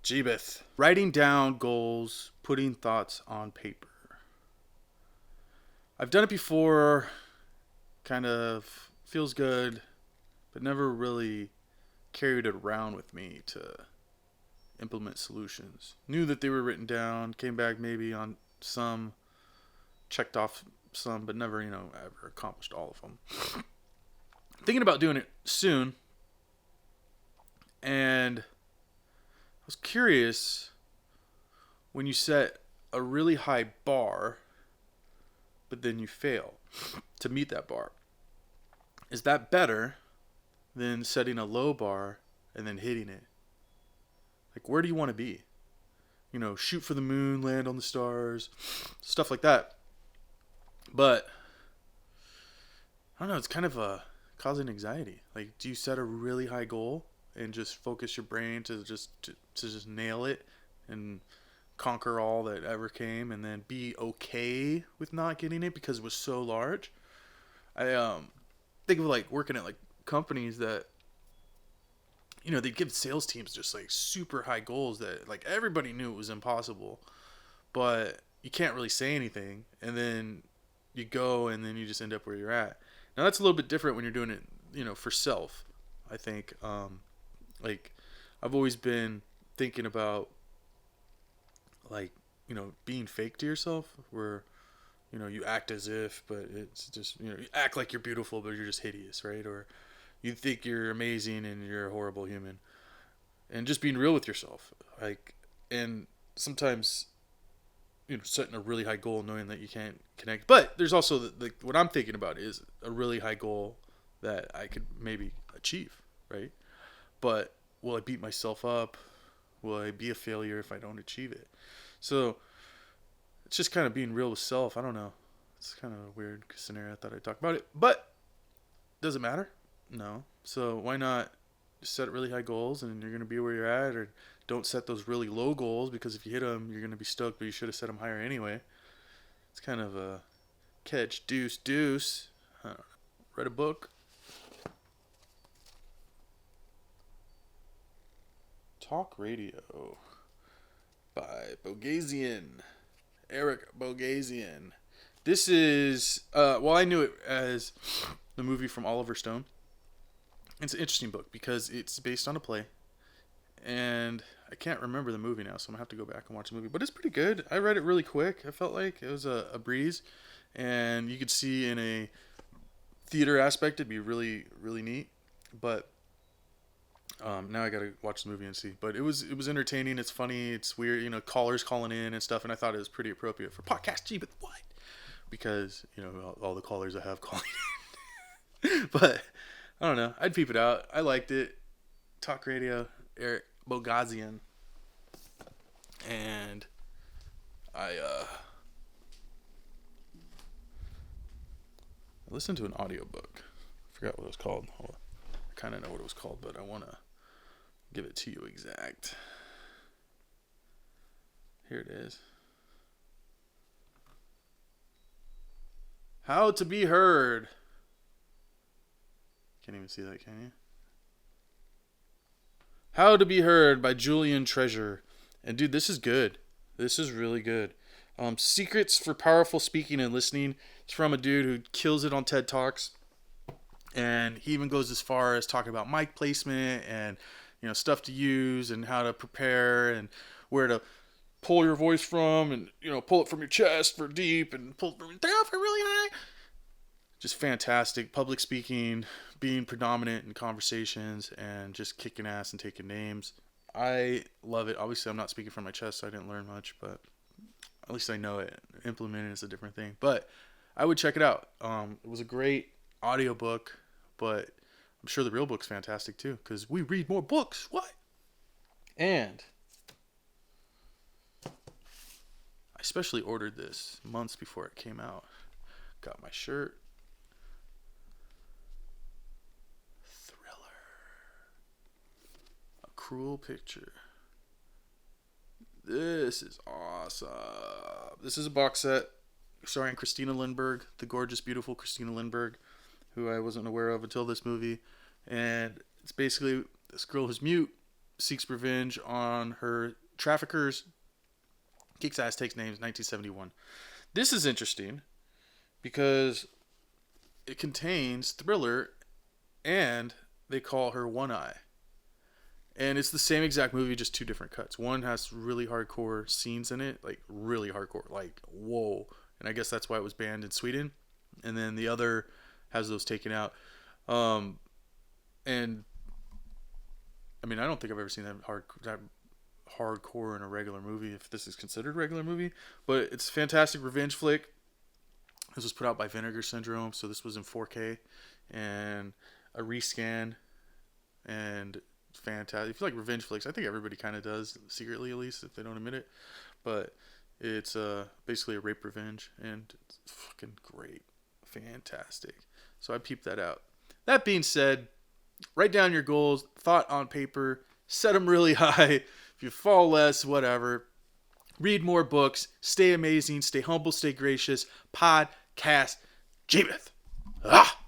Jebuth. Writing down goals, putting thoughts on paper. I've done it before, kind of feels good, but never really carried it around with me to implement solutions. Knew that they were written down, came back maybe on some, checked off some, but never, ever accomplished all of them. Thinking about doing it soon, and I was curious when you set a really high bar, but then you fail to meet that bar. Is that better than setting a low bar and then hitting it? Like, where do you want to be? Shoot for the moon, land on the stars, stuff like that. But I don't know, it's kind of causing anxiety. Like, do you set a really high goal and just focus your brain to just nail it and conquer all that ever came, and then be okay with not getting it because it was so large? I think of like working at like companies that they give sales teams just like super high goals that like everybody knew it was impossible, but you can't really say anything, and then you go and then you just end up where you're at. Now that's a little bit different when you're doing it, for self. I think, like, I've always been thinking about, like, being fake to yourself, where, you act as if, but it's just, you act like you're beautiful, but you're just hideous, right? Or you think you're amazing and you're a horrible human. And just being real with yourself. Like, and sometimes, setting a really high goal knowing that you can't connect. But there's also, what I'm thinking about is a really high goal that I could maybe achieve, right? But will I beat myself up? Will I be a failure if I don't achieve it? So it's just kind of being real with self. I don't know. It's kind of a weird scenario. I thought I'd talk about it. But does it matter? No. So why not just set really high goals and you're going to be where you're at, or don't set those really low goals, because if you hit them, you're going to be stoked, but you should have set them higher anyway. It's kind of a catch, deuce. I don't know. Read a book. Talk Radio by Bogosian. Eric Bogosian. This is, I knew it as the movie from Oliver Stone. It's an interesting book because it's based on a play, and I can't remember the movie now, so I'm going to have to go back and watch the movie. But it's pretty good. I read it really quick. I felt like it was a breeze, and you could see in a theater aspect it'd be really, really neat. But now I got to watch the movie and see. But it was entertaining. It's funny. It's weird. Callers calling in and stuff, and I thought it was pretty appropriate for podcast Jebuth. What? Because all the callers I have calling in. But I don't know. I'd peep it out. I liked it. Talk Radio, Eric Bogosian. And I listened to an audiobook. I forgot what it was called. Well, I kind of know what it was called, but I want to give it to you exact. Here it is. How to Be Heard. Can't even see that, can you? How to Be Heard by Julian Treasure. And dude, this is good. This is really good. Secrets for Powerful Speaking and Listening. It's from a dude who kills it on TED Talks. And he even goes as far as talking about mic placement and, stuff to use and how to prepare and where to pull your voice from, and, pull it from your chest for deep and pull it from down for really high. Just fantastic. Public speaking, being predominant in conversations, and just kicking ass and taking names. I love it. Obviously, I'm not speaking from my chest, so I didn't learn much, but at least I know it. Implementing is a different thing. But I would check it out. It was a great audiobook, but I'm sure the real book's fantastic too, because we read more books. What? And I especially ordered this months before it came out. Got my shirt. Cruel Picture. This is awesome. This is a box set starring Christina Lindberg, the gorgeous, beautiful Christina Lindberg, who I wasn't aware of until this movie. And it's basically this girl who's mute seeks revenge on her traffickers. Kicks ass, takes names, 1971. This is interesting because it contains thriller and they call her One Eye. And it's the same exact movie, just two different cuts. One has really hardcore scenes in it, like really hardcore, like whoa. And I guess that's why it was banned in Sweden. And then the other has those taken out. And I mean, I don't think I've ever seen that hardcore in a regular movie, if this is considered a regular movie. But it's a fantastic revenge flick. This was put out by Vinegar Syndrome, so this was in 4K and a rescan, and fantastic. If you like revenge flicks, I think everybody kind of does, secretly at least, if they don't admit it. But it's basically a rape revenge, and it's fucking great, fantastic. So I peeped that out. That being said, write down your goals, thought on paper, set them really high. If you fall less, whatever. Read more books. Stay amazing. Stay humble. Stay gracious. Podcast Jebuth. Ah!